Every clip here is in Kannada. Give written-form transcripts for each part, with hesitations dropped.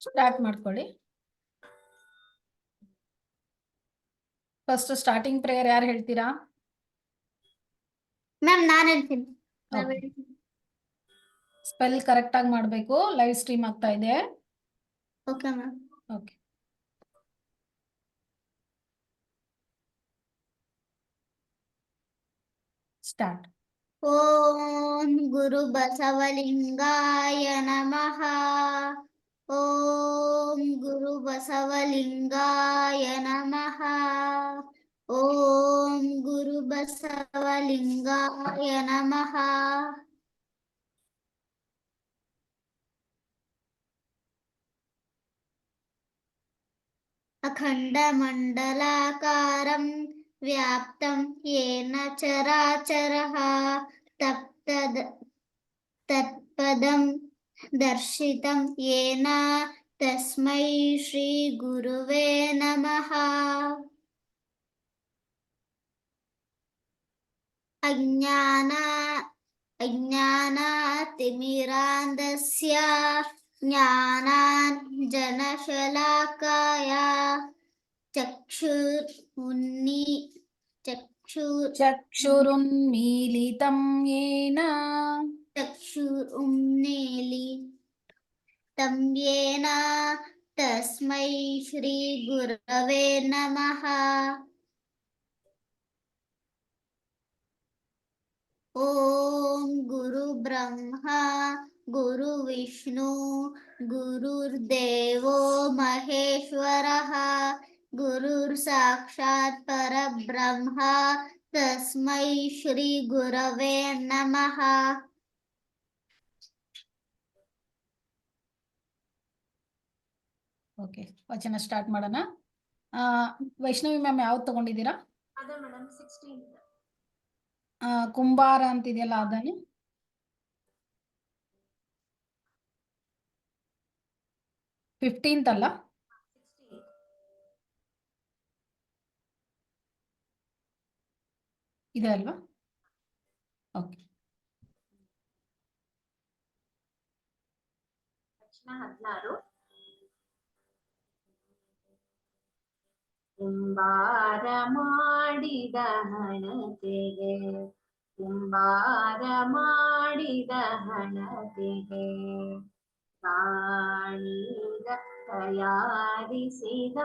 ಸ್ಟಾರ್ಟ್ ಮಾಡ್ಕೊಳ್ಳಿ. ಫಸ್ಟ್ ಸ್ಟಾರ್ಟಿಂಗ್ ಪ್ರೇಯರ್ ಯಾರು ಹೇಳ್ತೀರಾ? ಮ್ಯಾಮ್ ನಾನು ಹೇಳ್ತೀನಿ. ಸ್ಪೆಲ್ ಕರೆಕ್ಟ್ ಆಗಿ ಮಾಡಬೇಕು, ಲೈವ್ ಸ್ಟ್ರೀಮ್ ಆಗ್ತಾ ಇದೆ. Okay ma'am. Okay, start. ಓಂ ಗುರು ಬಸವಲಿಂಗಾಯ ನಮಃ. ಓಂ ಗುರು ಬಸವಲಿಂಗಾಯ ನಮಃ. ಓಂ ಗುರು ಬಸವಲಿಂಗಾಯ ನಮಃ. अखण्डमण्डलाकारं व्याप्तं येन चराचरः तत्पदं दर्शितं येन तस्मै श्रीगुरुवे नमः. अज्ञानातिमिरान्धस्य ज्ञानाञ्जनशलाकाय चक्षुरुन्मीलितं येन तस्मै श्रीगुरवे नमः. ओम गुरु ब्रह्मा गुरु विष्णु गुरुर्देवो महेश्वरः गुरुर्साक्षात् परब्रह्म तस्मै श्री गुरवे नमः. ಓಕೆ, ವಚನ ಸ್ಟಾರ್ಟ್ ಮಾಡೋಣ. ವೈಷ್ಣವಿ ಮ್ಯಾಮ್ ಯಾವ್ದು ತಗೊಂಡಿದ್ದೀರಾ? ಅದೇ ಮೇಡಮ್ 16th. ಕುಂಬಾರ ಅಂತಿದೆಯಲ್ಲ ಅದನ್ನು 15th ಅಲ್ಲ? 16th. ಇದೆ ಅಲ್ವಾ? ಓಕೆ. ವಚನ 16. ಕುಂಬಾರ ಮಾಡಿದ ಹಣತೆಗೆ ಕುಂಬಾರ ಮಾಡಿದ ಹಣತೆಗೆ ಗಾಣಿಗ ತಯಾರಿಸಿದ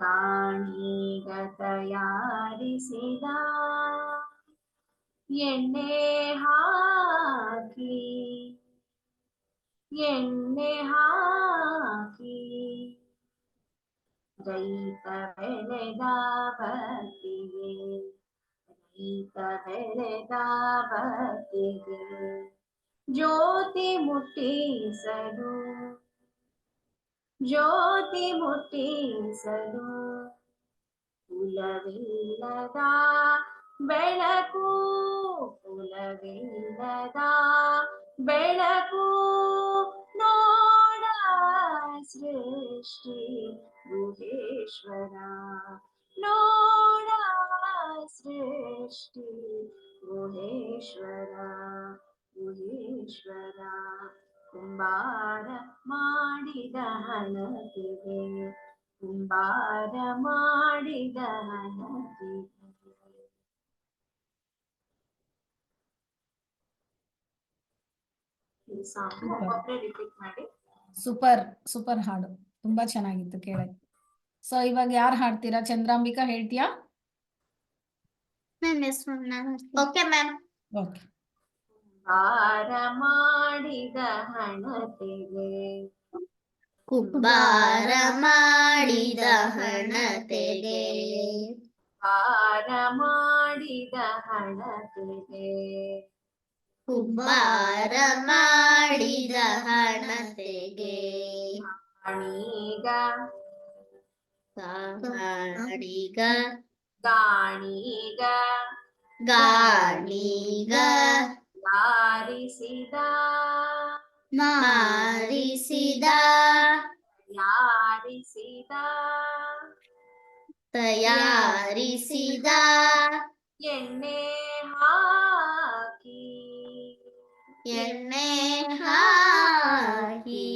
ಗಾಣಿಗ ತಯಾರಿಸಿದ ಎಣ್ಣೆ ಹಾಕಿ ಎಣ್ಣೆ ಹಾಕಿ ರೈತ ಬೆಳೆದ ಭಕ್ತಿಗೆ ರೈತ ಬೆಳೆದ ಭಕ್ತಿಗೆ ಜ್ಯೋತಿ ಮುಟ್ಟಿಸಲು ಜ್ಯೋತಿ ಮುಟ್ಟಿಸಲು ಕುಲವಿಲ್ಲದ ಬೆಳಕು ಕುಲವಿಲ್ಲದ ಬೆಳಕು ನೋಡ ಸೃಷ್ಟಿ ಗುಹೇಶ್ವರ ನೋಡ ಸೃಷ್ಟಿ ಗುಹೇಶ್ವರ ಗುಹೇಶ್ವರ ಕುಂಬಾರ ಮಾಡಿದ ಹಣತೆಗೆ ಕುಂಬಾರ ಮಾಡಿದ ಹಣತೆಗೆ. ರಿಪೀಟ್ ಮಾಡಿ. ಸೂಪರ್ ಸೂಪರ್ ಹಾಡು, ತುಂಬಾ ಚೆನ್ನಾಗಿತ್ತು ಕೇಳಕ್ಕೆ. ಸೊ ಇವಾಗ ಯಾರು ಹಾಡ್ತೀರಾ? ಚಂದ್ರಾಂಬಿಕಾ ಹೇಳ್ತೀಯಾ? Okay ma'am. ಓಕೆ. ಕುಂಬಾರ ಮಾಡಿದ ಹಣತೆಗೆ ಕುಂಬಾರ ಮಾಡಿದ ಹಣತೆಗೆ ಕುಂಬಾರ ಮಾಡಿದ ಹಣತೆಗೆ ಕುಂಬಾರ ಮಾಡಿದ ಹಣತೆಗೆ ಗಾಣಿಗ ಗಾಣಿಗ ಗಾಣಿಗ ಗಾಣಿಗ ಯಾರಿಸಿದ ಮಾರಿಸಿದ ಯಾರಿಸಿದ ತಯಾರಿಸಿದ ಎಣ್ಣೆ ಹಾಕಿ ಎಣ್ಣೆ ಹಾಕಿ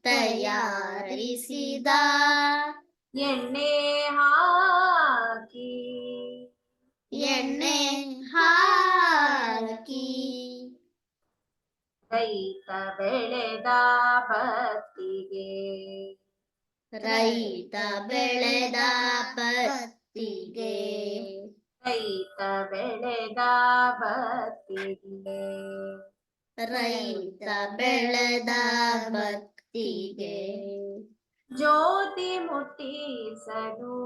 ತಯಾರಿಸಿದ ಎಣ್ಣೆ ಹಾಕಿ ಎಣ್ಣೆ ಹಾಕಿ ರೈತ ಬೆಳೆದ ಭಕ್ತಿಗೆ ರೈತ ಬೆಳೆದ ಪತ್ತಿಗೆ ರೈತ ಬೆಳೆದ ಭಕ್ತಿಗೆ ರೈತ ಬೆಳೆದ ಭಕ್ತಿಗೆ ಜ್ಯೋತಿ ಮುಟ್ಟಿಸಲು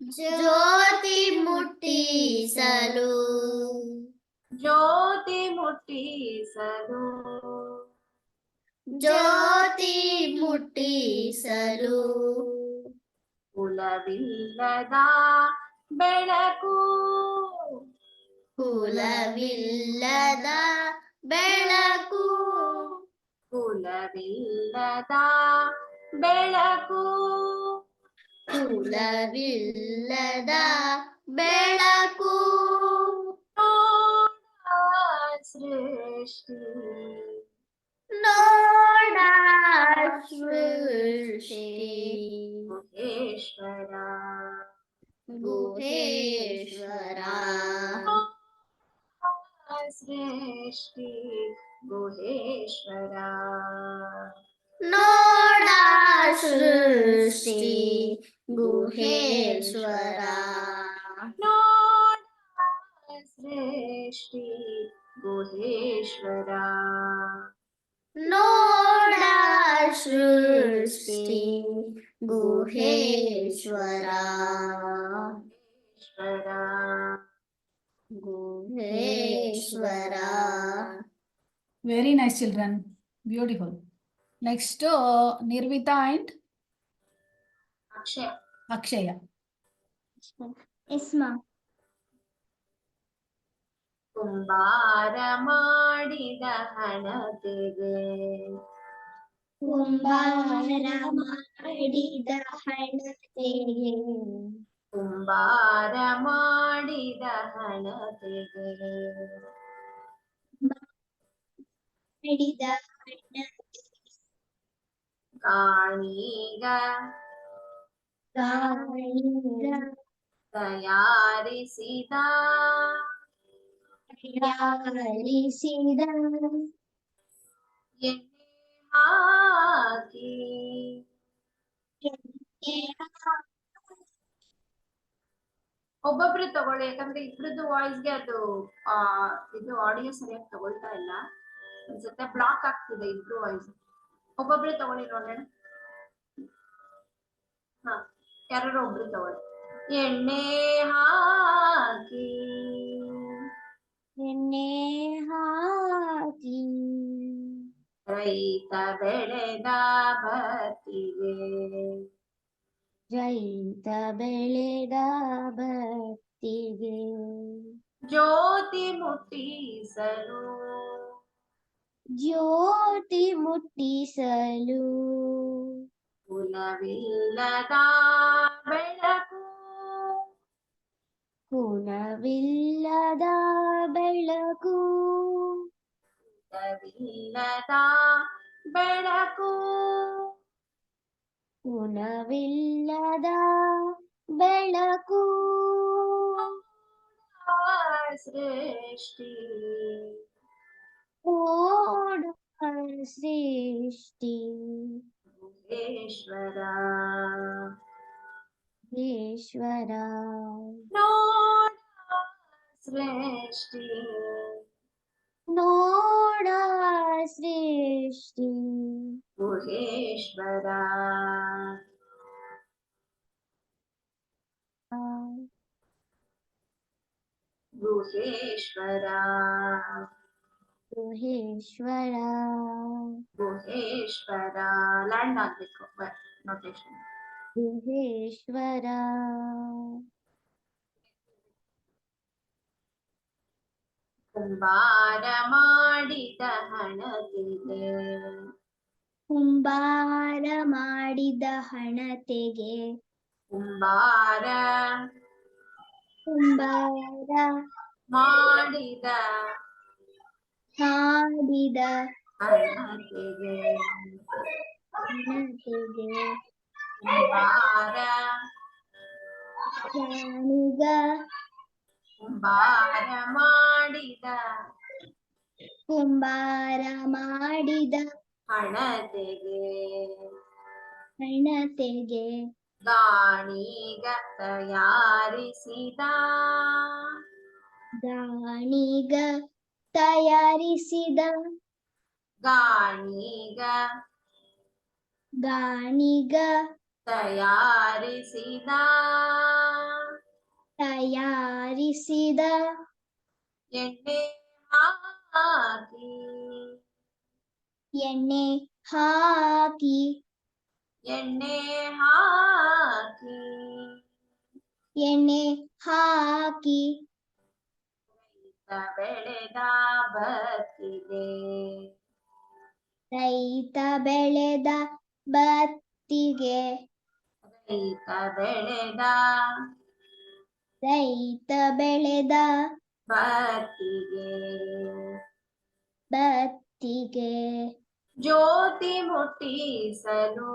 ಜ್ಯೋತಿ ಮುಟ್ಟಿಸಲು ಜ್ಯೋತಿ ಮುಟ್ಟಿಸಲು ಜ್ಯೋತಿ ಮುಟ್ಟಿಸಲು ಕುಲವಿಲ್ಲದ ಬೆಳಕು ಕುಲವಿಲ್ಲದ ಬೆಳಕು ಕುಲವಿಲ್ಲದ ಬೆಳಕು ಕುಲವಿಲ್ಲದ ಬೆಳಕು ಸೃಷ್ಟಿ ನೋಡ ಸೃಷ್ಟಿ ಗುಹೇಶ್ವರ ಗುಹೇಶ್ವರ ಸೃಷ್ಟಿ ಗುಹೇಶ್ವರ ನೋಡ ಸೃಷ್ಟಿ ಗುಹೇಶ್ವರ ನೋಡ ಸೃಷ್ಟಿ ಗುಹೇಶ್ವರ ನೋಡ ಸೃಷ್ಟಿ Guheshwara Ishwara Guheshwara Very nice, children. Beautiful. Next, Nirvita and Akshaya Akshaya. ಕುಂಬಾರ ಮಾಡಿದ ಹಣತೆಗೆ ಕುಂಬಾರ ಮಾಡಿದ ಹಣತೆಗೆ ಕುಂಬಾರ ಮಾಡಿದ ಹಣತೆಗೆ ಮಾಡಿದ ಕಾಣೀಗ ಕಾಣಿಗ ತಯಾರಿಸಿದ ತಯಾರಿಸಿದ ಎಣ್ಣೆ ಹಾಕಿ ಒಬ್ಬೊಬ್ರು ತಗೊಳ್ಳಿ, ಯಾಕಂದ್ರೆ ಇಬ್ರದ್ದು ವಾಯ್ಸ್ಗೆ ಅದು ಇದು ಆಡಿಯೋ ಸರಿಯಾಗಿ ತಗೊಳ್ತಾ ಇಲ್ಲ ಅನ್ಸುತ್ತೆ, ಬ್ಲಾಕ್ ಆಗ್ತಿದೆ ಇಬ್ರು ವಾಯ್ಸ್. ಒಬ್ಬೊಬ್ರು ತಗೊಳ್ಳಿ ನೋಡೋಣ. ಹಾ, ಯಾರು ಒಬ್ರು ತಗೊಳ್ಳಿ. ಎಣ್ಣೆ ಹಾಕಿ ಎಣ್ಣೆ ಹಾಕಿ ರೈತ ಬೆಳೆದ ಭಕ್ತಿಗೆ ರೈತ ಬೆಳೆದ ಭಕ್ತಿಗೆ ಜ್ಯೋತಿ ಮುಟ್ಟಿಸಲು ಜ್ಯೋತಿ ಮುಟ್ಟಿಸಲು ಕುಲವಿಲ್ಲದ ಬೆಳಕು ಗುಣವಿಲ್ಲದ ಬೆಳಕು ಕುಲವಿಲ್ಲದ ಬೆಳಕು ಗುಣವಿಲ್ಲದ ಬೆಳಕು ಸೃಷ್ಟಿ ನೋಡುವ ಸೃಷ್ಟಿ ಈಶ್ವರ ಈಶ್ವರ ನೋಡ ಸೃಷ್ಟಿ ನೋಡ ಸೃಷ್ಟಿ ಗುಹೇಶ್ವರ ಗುಹೇಶ್ವರ ಗುಹೇಶ್ವರ ಗುಹೇಶ್ವರ ಲ್ಯಾಂಡ್ ಆಗ್ಬೇಕು ನೋಟೇಶನ್. ಗುಹೇಶ್ವರ ಕುಂಬಾರ ಮಾಡಿದ ಹಣತೆಗೆ ಕುಂಬಾರ ಮಾಡಿದ ಹಣತೆಗೆ ಕುಂಬಾರ ಕುಂಬಾರ ಮಾಡಿದ ಮಾಡಿದ ಹಣತೆಗೆ ಹಣತೆಗೆ ಕುಂಬಾರ ಗಾಣಿಗ ಕುಂಬಾರ ಮಾಡಿದ ಕುಂಬಾರ ಮಾಡಿದ ಹಣತೆಗೆ ಹಣತೆಗೆ ಗಾಣಿಗ ತಯಾರಿಸಿದ ಗಾಣಿಗ ತಯಾರಿಸಿದ ಗಾಣಿಗ ಗಾಣಿಗ ತಯಾರಿಸಿದ ತಯಾರಿಸಿದ ಎಣ್ಣೆ ಹಾಕಿ ಎಣ್ಣೆ ಹಾಕಿ ಎಣ್ಣೆ ಹಾಕಿ ಎಣ್ಣೆ ಹಾಕಿ ಬೆಳೆದ ಬತ್ತಿಗೆ ರೈತ ಬೆಳೆದ ಬತ್ತಿಗೆ ರೈತ ಬೆಳೆದ ರೈತ ಬೆಳೆದ ಬತ್ತಿಗೆ ಬತ್ತಿಗೆ ಜ್ಯೋತಿ ಮುಟ್ಟಿಸಲು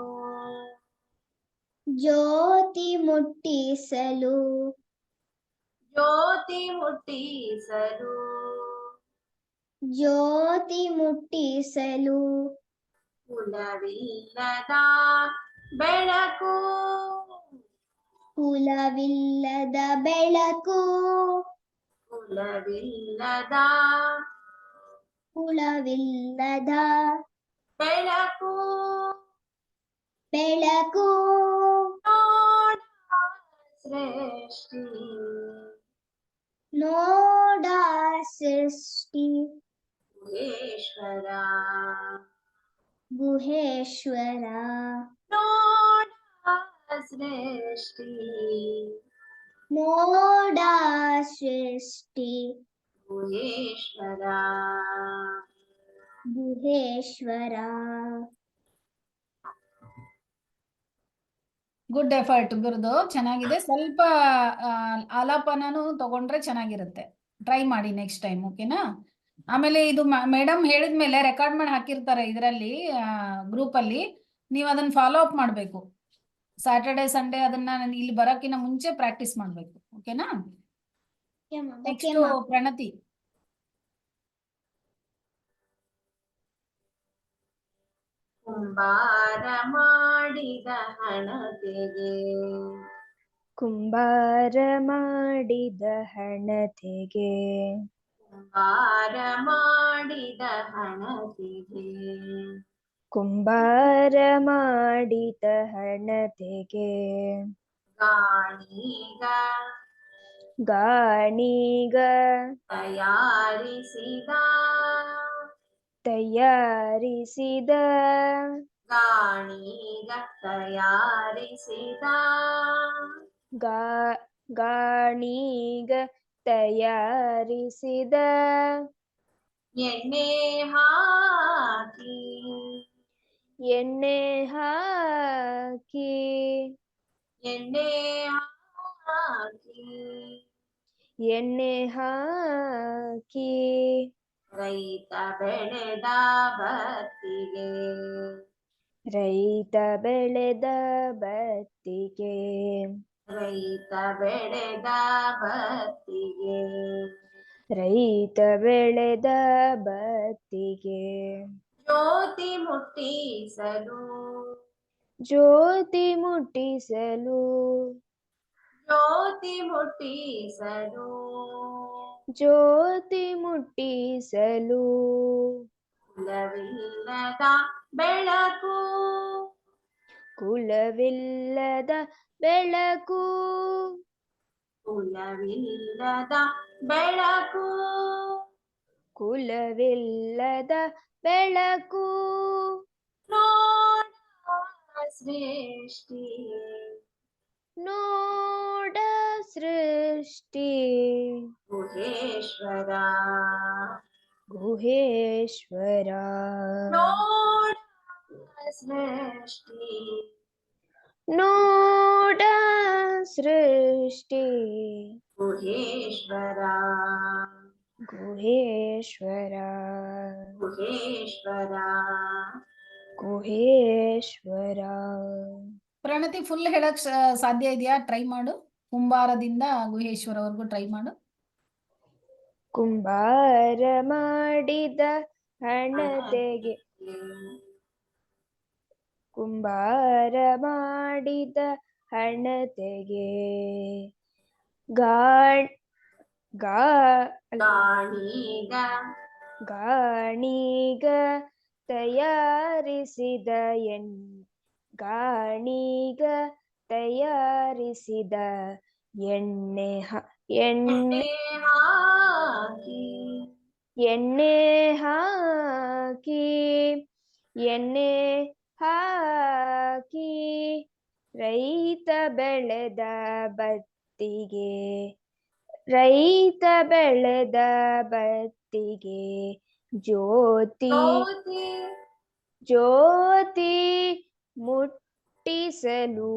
ಜ್ಯೋತಿ ಮುಟ್ಟಿಸಲು ಜ್ಯೋತಿ ಮುಟ್ಟಿಸಲು ಜ್ಯೋತಿ ಮುಟ್ಟಿಸಲು ಕುಲವಿಲ್ಲದ ಬೆಳಕು ಕುಲವಿಲ್ಲದ ಬೆಳಕು ಕುಲವಿಲ್ಲದ ಕುಲವಿಲ್ಲದ ಬೆಳಕು ಬೆಳಕು ನೋಡ ಸೃಷ್ಟಿ ನೋಡ ಸೃಷ್ಟಿ ಗುಹೇಶ್ವರ ಗುಹೇಶ್ವರ ನೋಡ ಸೃಷ್ಟಿ ನೋಡ ಸೃಷ್ಟಿ ಗುಹೇಶ್ವರ ಗುಹೇಶ್ವರ. ಗುಡ್ ಎಫರ್ಟ್ ಗುರುದು, ಚೆನ್ನಾಗಿದೆ. ಸ್ವಲ್ಪ ಆಲಾಪನೂ ತಗೊಂಡ್ರೆ ಚೆನ್ನಾಗಿರುತ್ತೆ. ಟ್ರೈ ಮಾಡಿ ನೆಕ್ಸ್ಟ್ ಟೈಮ್, ಓಕೆನಾ? ಆಮೇಲೆ ಇದು ಮೇಡಮ್ ಹೇಳಿದ್ಮೇಲೆ ರೆಕಾರ್ಡ್ ಮಾಡಿ ಹಾಕಿರ್ತಾರೆ ಇದರಲ್ಲಿ ಗ್ರೂಪ್ ಅಲ್ಲಿ, ನೀವು ಅದನ್ನ ಫಾಲೋ ಅಪ್ ಮಾಡಬೇಕು. ಸ್ಯಾಟರ್ಡೆ ಸಂಡೇ ಅದನ್ನ ಇಲ್ಲಿ ಬರೋಕ್ಕಿಂತ ಮುಂಚೆ ಪ್ರಾಕ್ಟೀಸ್ ಮಾಡಬೇಕು, ಓಕೆನಾ? ನೆಕ್ಸ್ಟ್ ಪ್ರಣತಿ. ಕುಂಬಾರ ಮಾಡಿದ ಹಣತೆಗೆ ಕುಂಬಾರ ಮಾಡಿದ ಹಣತೆಗೆ ಕುಂಬಾರ ಮಾಡಿದ ಹಣತೆಗೆ ಕುಂಬಾರ ಮಾಡಿದ ಹಣತೆಗೆ ಗಾಣಿಗ ಗಾಣಿಗ ತಯಾರಿಸಿದ ತಯಾರಿಸಿದ ಗಾಣಿಗ ತಯಾರಿಸಿದ ಗಾಣಿಗ ತಯಾರಿಸಿದ ಎಣ್ಣೆ ಹಾಕಿ ಎಣ್ಣೆ ಹಾಕಿ ಎಣ್ಣೆ ಹಾಕಿ ಎಣ್ಣೆ ಹಾಕಿ ರೈತ ಬೆಳೆದ ಬತ್ತಿಗೆ ರೈತ ಬೆಳೆದ ಬತ್ತಿಗೆ ರೈತ ಬೆಳೆದ ಬತ್ತಿಗೆ ರೈತ ಬೆಳೆದ ಬತ್ತಿಗೆ ಜ್ಯೋತಿ ಮುಟ್ಟಿಸಲು ಜ್ಯೋತಿ ಮುಟ್ಟಿಸಲು ಜ್ಯೋತಿ ಮುಟ್ಟಿಸಲು ಜ್ಯೋತಿ ಮುಟ್ಟಿಸಲು ಕುಲವಿಲ್ಲದ ಬೆಳಕು ಕುಲವಿಲ್ಲದ ಬೆಳಕು ಕುಲವಿಲ್ಲದ ಬೆಳಕು ಕುಲವಿಲ್ಲದ ಬೆಳಕು ನೋಡ ಸೃಷ್ಟಿ ನೋಡ ಸೃಷ್ಟಿ ಗುಹೇಶ್ವರ ಗುಹೇಶ್ವರ ನೋಡ ಸೃಷ್ಟಿ ನೋಡ ಸೃಷ್ಟಿ ಗುಹೇಶ್ವರ ಗುಹೇಶ್ವರ ಗುಹೇಶ್ವರ. ಗುಹೇಶ್ವರ. ಪ್ರಣತಿ ಫುಲ್ ಹೇಳಕ್ ಸಾಧ್ಯ ಇದೆಯಾ? ಟ್ರೈ ಮಾಡು. ಕುಂಬಾರದಿಂದ ಗುಹೇಶ್ವರವರೆಗೂ ಟ್ರೈ ಮಾಡು. ಕುಂಬಾರ ಮಾಡಿದ ಹಣತೆಗೆ, ಕುಂಬಾರ ಮಾಡಿದ ಹಣತೆಗೆ ಗಾಣೀಗ ಗಾಣೀಗ ಗಾಣೀಗ ತಯಾರಿಸಿದ ಗಾಣೀಗ ತಯಾರಿಸಿದ ಎಣ್ಣೆ ಹಾಕಿ ಎಣ್ಣೆ ಹಾಕಿ ಎಣ್ಣೆ ಹಾಕಿ ರೈತ ಬೆಳೆದ ಬತ್ತಿಗೆ, ರೈತ ಬೆಳೆದ ಬತ್ತಿಗೆ ಜ್ಯೋತಿ ಜ್ಯೋತಿ ಜ್ಯೋತಿ ಮುಟ್ಟಿಸಲು,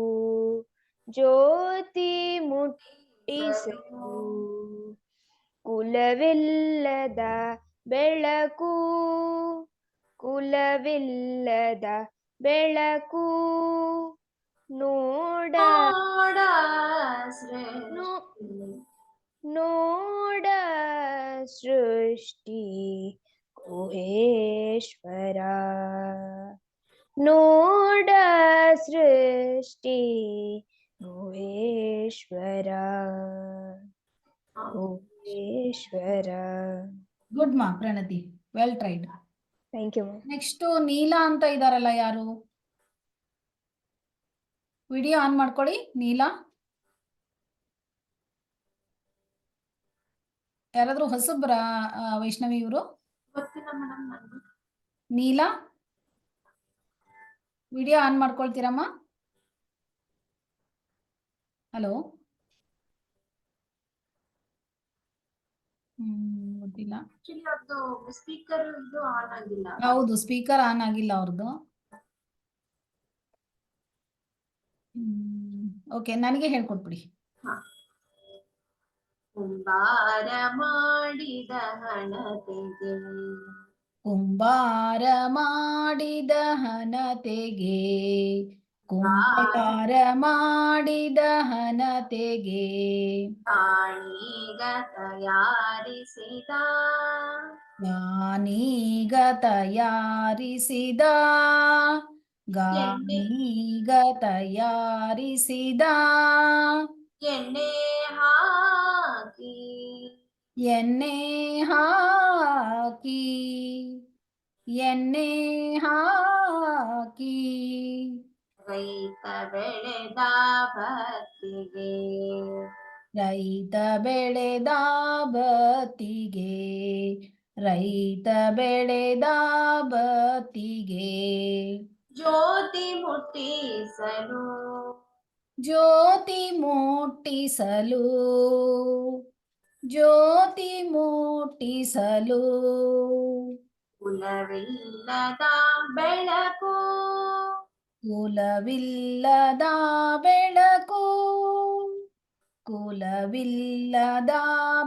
ಜ್ಯೋತಿ ಮುಟ್ಟಿಸಲು ಕುಲವಿಲ್ಲದ ಬೆಳಕು, ಕುಲವಿಲ್ಲದ ಬೆಳಕು ನೋಡ ನೋಡ ಸೃಷ್ಟಿ. ನೋಡ ಸೃಷ್ಟಿ ಗುಹೇಶ್ವರ, ನೋಡ ಸೃಷ್ಟಿ ಗುಹೇಶ್ವರ, ಗುಹೇಶ್ವರ. ಗುಡ್ ಮಾ Pranati, well tried. Thank you ma'am. Next Neela ಅಂತ ಇದಾರಲ್ಲ, ಯಾರು? ವಿಡಿಯೋ ಆನ್ ಮಾಡ್ಕೊಳ್ಳಿ. ನೀಲಾ, ಯಾರಾದ್ರೂ ಹೊಸಬ್ರ ವೈಷ್ಣವಿ ಇವರು? ಗೊತ್ತಿಲ್ಲ ಮೇಡಮ್ ನನಗೆ. Neela, video on ಮಾಡ್ಕೊಳ್ತೀರಮ್ಮ? ಹಲೋ, ಗೊತ್ತಿಲ್ಲ. ಆಕ್ಚುಲಿ ಅವ್ರದ್ದು ಸ್ಪೀಕರ್ ಇದು ಆನ್ ಆಗಿಲ್ಲ. ಹೌದು, ಸ್ಪೀಕರ್ ಆನ್ ಆಗಿಲ್ಲ ಅವ್ರದ್ದು. ಓಕೆ, ನನಗೆ ಹೇಳ್ಕೊಟ್ಬಿಡಿ. ಕುಂಬಾರ ಮಾಡಿದ ಹಣತೆಗೆ, ಕುಂಬಾರ ಮಾಡಿದ ಹಣತೆಗೆ, ಕುಂಬಾರ ಮಾಡಿದ ಹಣತೆಗೆ ಗಾಣೀಗ ತಯಾರಿಸಿದ, ಗಾನೀಗ ತಯಾರಿಸಿದ, ಗಾನೀಗ ತಯಾರಿಸಿದ ಎಣ್ಣೆ ಹಾಕಿ, ಎಣ್ಣೆ ಹಾಕಿ, ಎಣ್ಣೆ ಹಾಕಿ ರೈತ ಬೆಳೆದ ಭತ್ತಿಗೆ, ರೈತ ಬೆಳೆದ ಬತ್ತಿಗೆ, ರೈತ ಬೆಳೆದ ಬತ್ತಿಗೆ ಜ್ಯೋತಿ ಮುಟ್ಟಿಸಲು, ಜ್ಯೋತಿ ಮುಟ್ಟಿಸಲು, ಜ್ಯೋತಿ ಮುಟ್ಟಿಸಲು ಕುಲವಿಲ್ಲದ ಬೆಳಕು, ಕುಲವಿಲ್ಲದ ಬೆಳಕು, ಕುಲವಿಲ್ಲದ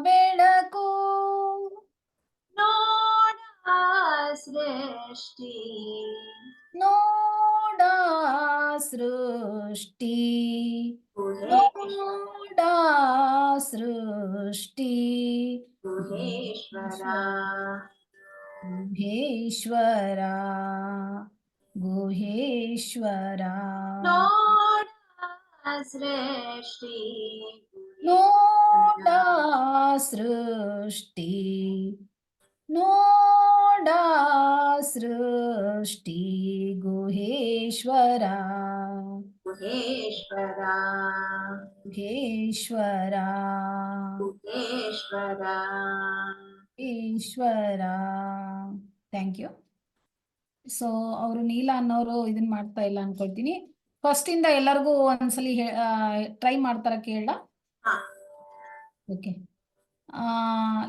ಬೆಳಕು ನೋಡ ಸೃಷ್ಟಿ, ನೋಡ ಸೃಷ್ಟಿ, ನೋಡ ಸೃಷ್ಟಿ ಗುಹೇಶ್ವರ, ಗುಹೇಶ್ವರ, ಗುಹೇಶ್ವರ ನೋಡ ಸೃಷ್ಟಿ, ನೋಡ ಸೃಷ್ಟಿ, ನೋಡ ಸೃಷ್ಟಿ Guheshwara, Guheshwara, Guheshwara, Guheshwara. Ishwara. Thank you. So ಅವರು ನೀಲಾ ಅನ್ನೋರು ಇದನ್ನ ಮಾಡ್ತಾ ಇಲ್ಲ ಅನ್ಕೊಳ್ತೀನಿ. ಫಸ್ಟ್ ಇಂದ ಎಲ್ಲರಿಗೂ ಒಂದ್ಸಲಿ ಟ್ರೈ ಮಾಡ್ತಾರ ಕೇಳ? ಹಾ. Okay,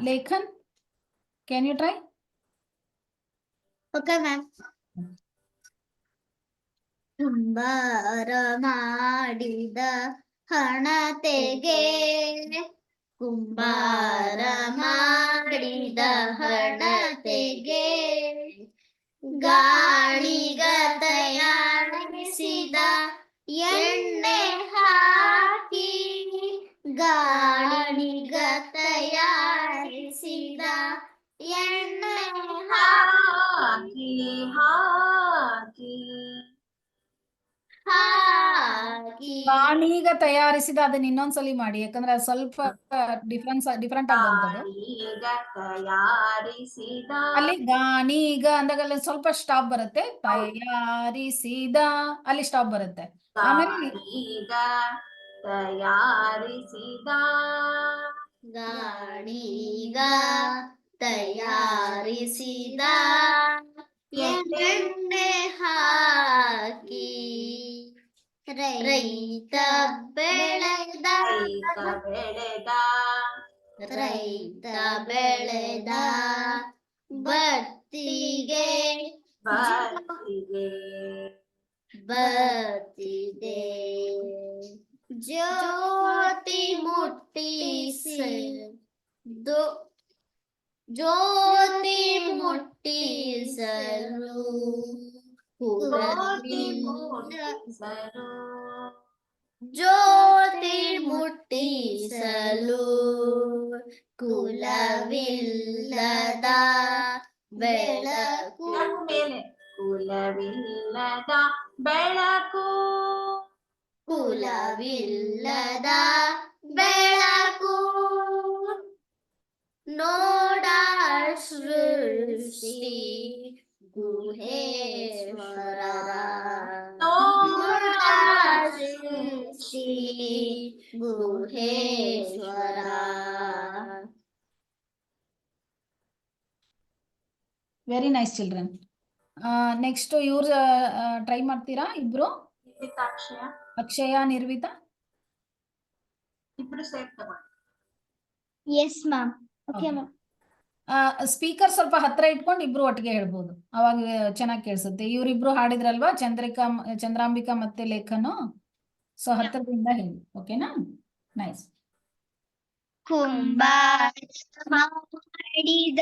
Lekhan, can you try? Okay ma'am. ಕುಂಬಾರ ಮಾಡಿದ ಹಣತೆಗೆ, ಕುಂಬಾರ ಮಾಡಿದ ಹಣತೆಗೆ ಗಾಳಿಗ ತಯಾರಿಸಿದ ಎಣ್ಣೆ ಹಾಕಿ ಗಾಳಿಗ ತಯಾರಿಸಿದ ಎಣ್ಣೆ ಹಾಕಿ ಹಾಕಿ ಹಾಕಿ ಗಾಣಿಗ ತಯಾರಿಸಿದ, ಅದನ್ನ ಇನ್ನೊಂದ್ಸಲಿ ಮಾಡಿ, ಯಾಕಂದ್ರೆ ಅದು ಸ್ವಲ್ಪ ಡಿಫ್ರೆಂಟ್ ಆಗಿ ಬಂತದು. ಗಾಳಿಗ ತಯಾರಿಸಿದ ಅಲ್ಲಿ ಗಾಣಿಗ ಅಂದಾಗಲ್ಲ ಸ್ವಲ್ಪ ಸ್ಟಾಪ್ ಬರುತ್ತೆ. ತಯಾರಿಸಿದ ಅಲ್ಲಿ ಸ್ಟಾಪ್ ಬರುತ್ತೆ. ಆಮೇಲೆ ಗಾಳಿಗ ತಯಾರಿಸಿದ ಗಾಳಿಗ ತಯಾರಿಸಿದ ಎಣ್ಣೆ ಹಾಕಿ ರೈತ ಬೆಳೆದ ರೈತ ಬೆಳೆದ ರೈತ ಬೆಳೆದ ಬತ್ತಿಗೆ ಬತ್ತಿಗೆ ಬತ್ತಿದೆ ಜ್ಯೋತಿ ಮುಟ್ಟಿಸಲು ಜ್ಯೋತಿ ಮುಟ್ಟಿಸಲು ಜ್ಯೋತಿ ಜ್ಯೋತಿ ಮುಟ್ಟಿಸಲು ಕುಲವಿಲ್ಲದ ಬೆಳಕು ಮೇಲೆ ಕುಲವಿಲ್ಲದ ಬೆಳಕು ಕುಲವಿಲ್ಲದ ಬೆಳಕು ನೋಡ ಸೃಷ್ಟಿ ಗುಹೇಶ್ವರ ನೋಡ ಸೃಷ್ಟಿ Guheshwara very nice children. Next ಇವ್ರ ಟ್ರೈ ಮಾಡ್ತೀರಾ ಇಬ್ರು? ಅಕ್ಷಯ ಅಕ್ಷಯ, ನಿರ್ವಿತಾ? ಇಬ್ರು ಸೇರ್ ತಗೊಂಡು. Yes ma'am. Okay ma'am. Speaker ಸ್ವಲ್ಪ ಹತ್ರ ಇಟ್ಕೊಂಡು ಇಬ್ರು ಒಟ್ಟಿಗೆ ಹೇಳ್ಬೋದು, ಅವಾಗ ಚೆನ್ನಾಗಿ ಕೇಳಿಸುತ್ತೆ. ಇವರಿಬ್ರು ಹಾಡಿದ್ರಲ್ವಾ, ಚಂದ್ರಾಂಬಿಕಾ ಮತ್ತೆ ಲೇಖನು. ಸೊ ಹತ್ರದಿಂದ ಹೇಳಿ, ಓಕೆನಾ? ನೈಸ್. ಕುಂಬಾರ ಮಾಡಿದ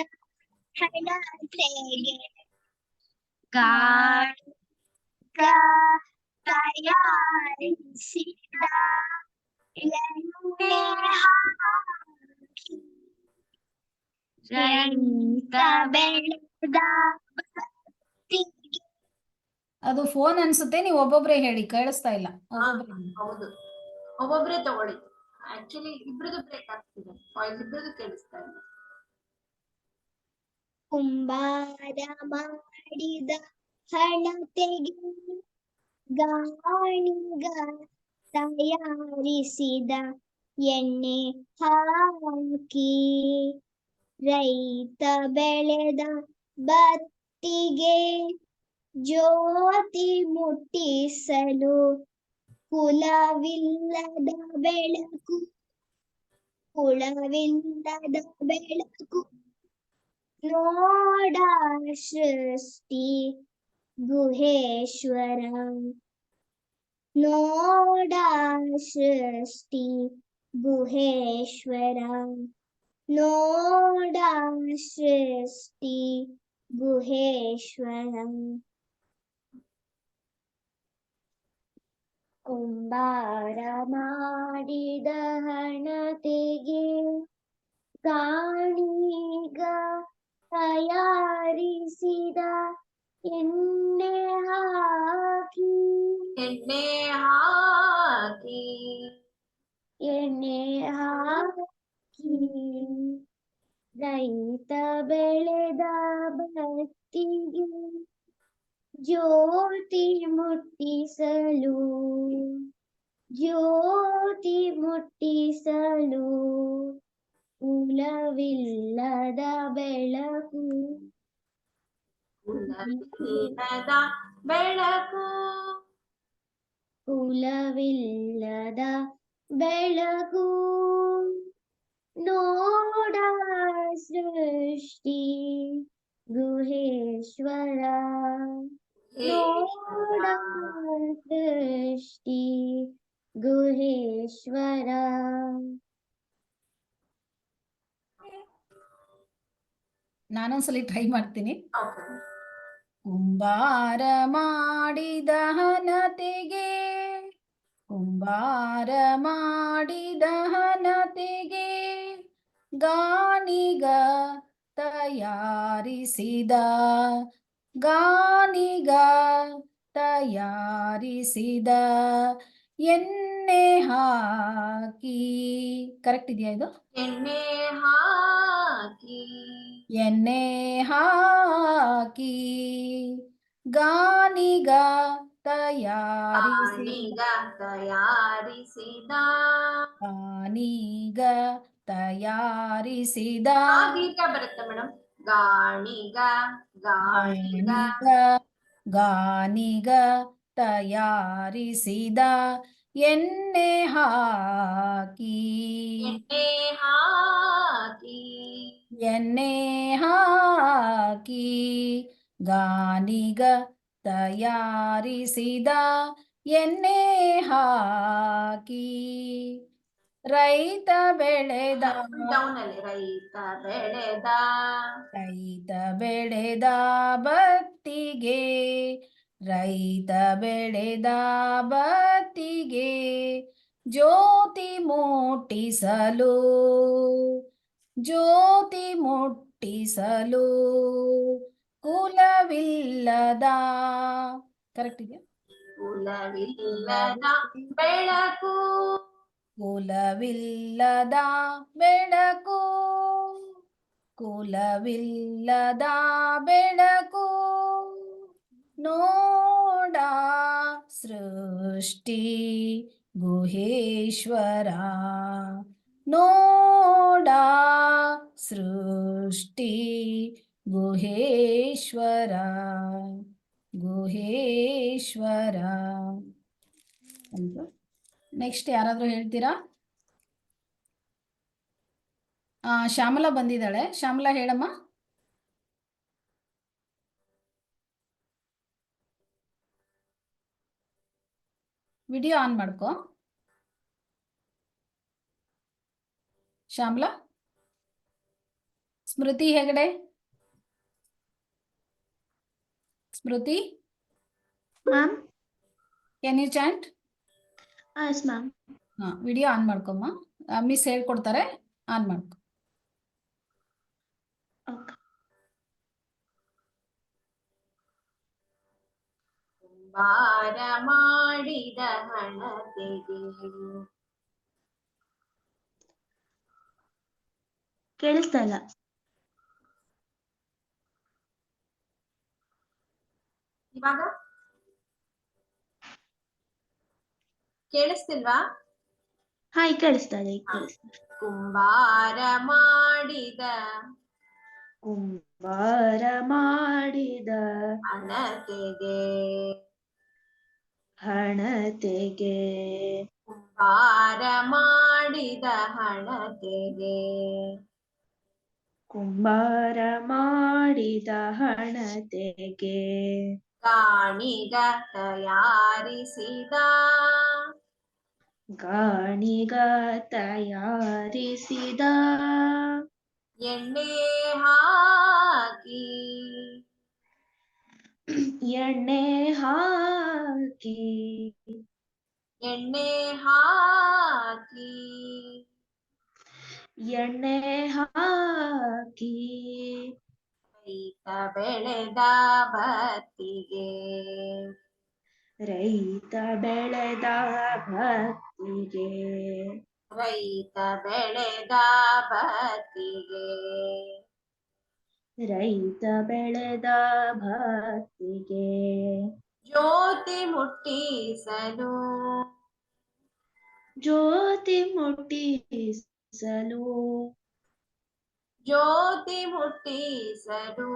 ಹಣತೆಗೆ ಗಾಳಿಗ ತಯಾರಿಸಿದ ಎಣ್ಣೆ ಹಾಕಿ ರೈತ ಬೆಳೆದ ಬತ್ತಿಗೆ ಅದು ಫೋನ್ ಅನ್ಸುತ್ತೆ, ನೀವು ಒಬ್ಬೊಬ್ರೆ ಹೇಳಿ, ಕೇಳಿಸ್ತಾ ಇಲ್ಲ. ಒಬ್ಬೊಬ್ರೆ ಹೇಳಿ. ಹೌದು, ಒಬ್ಬೊಬ್ರೆ ತಗೊಳ್ಳಿ. ಆಕ್ಚುಲಿ ಇಬ್ರದ್ದು ಬ್ರೇಕ್ ಆಗ್ತಿದೆ, ವಾಯ್ಸ್ ಇಬ್ರದ್ದು ಕೇಳಿಸ್ತಾ ಇಲ್ಲ. ಕುಂಬಾರ ಮಾಡಿದ ಹಣತೆಗೆ ಗಾಳಿಗ ತಯಾರಿಸಿದ ಎಣ್ಣೆ ಹಾಕಿ ರೈತ ಬೆಳೆದ ಬತ್ತಿಗೆ ಜ್ಯೋತಿ ಮುಟ್ಟಿಸಲು ಕುಲವಿಲ್ಲದ ಬೆಳಕು ಕುಲವಿಲ್ಲದ ಬೆಳಕು ನೋಡ ಸೃಷ್ಟಿ ಗುಹೇಶ್ವರ ನೋಡ ಸೃಷ್ಟಿ ಗುಹೇಶ್ವರ ನೋಡ ಸೃಷ್ಟಿ ಗುಹೇಶ್ವರ ಕುಂಬಾರ ಮಾಡಿದ ಹಣತೆಗೆ ಗಾಳಿಗ ತಯಾರಿಸಿದ ಎಣ್ಣೆ ಹಾಕಿ ಎಣ್ಣೆ ಹಾಕಿ ಎಣ್ಣೆ ಹಾಕಿ ರೈತ ಬೆಳೆದ ಬತ್ತಿಗೆ ಜ್ಯೋತಿ ಮುಟ್ಟಿಸಲು ಜ್ಯೋತಿ ಮುಟ್ಟಿಸಲು ಕುಲವಿಲ್ಲದ ಬೆಳಕು ಕುಲವಿಲ್ಲದ ಬೆಳಕು ಕುಲವಿಲ್ಲದ ಬೆಳಕು ನೋಡ ಸೃಷ್ಟಿ ಗುಹೇಶ್ವರ ನೋಡ ಸೃಷ್ಟಿ ಗುಹೇಶ್ವರ ನಾನೊಂದ್ಸಲಿ ಟ್ರೈ ಮಾಡ್ತೀನಿ. ಓಕೆ. ಕುಂಬಾರ ಮಾಡಿದ ಹನತೆಗೆ, ಕುಂಬಾರ ಮಾಡಿದ ಹನತೆಗೆ, ಗಾಣಿಗ ತಯಾರಿಸಿದ, ಗಾಣಿಗ ತಯಾರಿಸಿದ, ಎಣ್ಣೆ ಹಾಕಿ. ಕರೆಕ್ಟ್ ಇದೆಯಾ ಇದು? ಎಣ್ಣೆ ಹಾಕಿ, ಎಣ್ಣೆ ಹಾಕಿ, ಗಾಣಿಗ ತಯಾರಿಸಿದ, ಗಾಣಿಗ ತಯಾರಿಸಿದ. ಗಾಣಿಗ ತಯಾರಿಸಿದ, ದೀರ್ಘ ಬರುತ್ತೆ ಮೇಡಮ್. ಗಾಣಿಗ, ಗಾಣಿಗ, ಗಾಣಿಗ, ಗಾಣಿಗ ತಯಾರಿಸಿದ, ಎಣ್ಣೆ ಹಾಕಿ, ಎಣ್ಣೆ ಹಾಕಿ, ಎಣ್ಣೆ ಹಾಕಿ, ಗಾಣಿಗ ತಯಾರಿಸಿದ, ಎಣ್ಣೆ ಹಾಕಿ, ರೈತ ಬೆಳೆದ, ಡೌನ್ ಅಲ್ಲಿ ರೈತ ಬೆಳೆದ, ರೈತ ಬೆಳೆದ ಬತ್ತಿಗೆ, ರೈತ ಬೆಳೆದ ಬತ್ತಿಗೆ, ಜ್ಯೋತಿ ಮುಟ್ಟಿಸಲು, ಜ್ಯೋತಿ ಮುಟ್ಟಿಸಲು, ಕುಲವಿಲ್ಲದ. ಕರೆಕ್ಟ್ ಇದೆಯಾ? ಕುಲವಿಲ್ಲದ ಬೆಳಕು, ಕುಲವಿಲ್ಲದ ಬೆಳಕು, ಕುಲವಿಲ್ಲದ ಬೆಳಕು, ನೋಡ ಸೃಷ್ಟಿ ಗುಹೇಶ್ವರ, ನೋಡ ಸೃಷ್ಟಿ ಗುಹೇಶ್ವರ, ಗುಹೇಶ್ವರ ಅಂತ. ನೆಕ್ಸ್ಟ್ ಯಾರಾದ್ರೂ ಹೇಳ್ತೀರಾ? ಶ್ಯಾಮಲಾ ಬಂದಿದ್ದಾಳೆ. ಶ್ಯಾಮಲಾ ಹೇಳಮ್ಮ. ವಿಡಿಯೋ ಆನ್ ಮಾಡ್ಕೋ Shyamala. Smriti Hegde, Smriti, ma'am. Can you chant? Yes ma'am. Video on ಮಾಡ್ಕೊಮ್ಮ. ಮಿಸ್ ಹೇಳ್ಕೊಡ್ತಾರೆ, ಆನ್ ಮಾಡ್ಕೊ. ಓಕೆ. ಕುಂಬಾರ ಮಾಡಿದ ಹಣತೆಗೆ, ಕೇಳಿಸ್ತಾ ಇಲ್ಲ. ಇವಾಗ ಕೇಳಿಸ್ತಿಲ್ವಾ? ಈಗ ಕೇಳಿಸ್ತಾ ಇದೆ, ಈಗ ಕೇಳಿಸ್ತಾ ಇದೆ. ಕುಂಬಾರ ಮಾಡಿದ, ಕುಂಬಾರ ಮಾಡಿದ ಹಣತೆಗೆ, ಹಣತೆಗೆ, ಕುಂಬಾರ ಮಾಡಿದ ಹಣತೆಗೆ, ಕುಂಬಾರ ಮಾಡಿದ ಹಣತೆಗೆ, ಗಾಣಿಗ ತಯಾರಿಸಿದ, ಗಾಣಿಗ ತಯಾರಿಸಿದ, ಎಣ್ಣೆ ಹಾಕಿ, ಎಣ್ಣೆ ಹಾಕಿ, ಎಣ್ಣೆ ಹಾಕಿ, ಎಣ್ಣೆ ಹಾಕಿ, ರೈತ ಬೆಳೆದ ಬತ್ತಿಗೆ, ರೈತ ಬೆಳೆದ ಭಕ್ತಿಗೆ, ರೈತ ಬೆಳೆದ ಬತ್ತಿಗೆ, ರೈತ ಬೆಳೆದ ಭಕ್ತಿಗೆ, ಜ್ಯೋತಿ ಮುಟ್ಟಿಸಲು, ಜ್ಯೋತಿ ಮುಟ್ಟಿಸಲು, ಜ್ಯೋತಿ ಮುಟ್ಟಿಸಲು,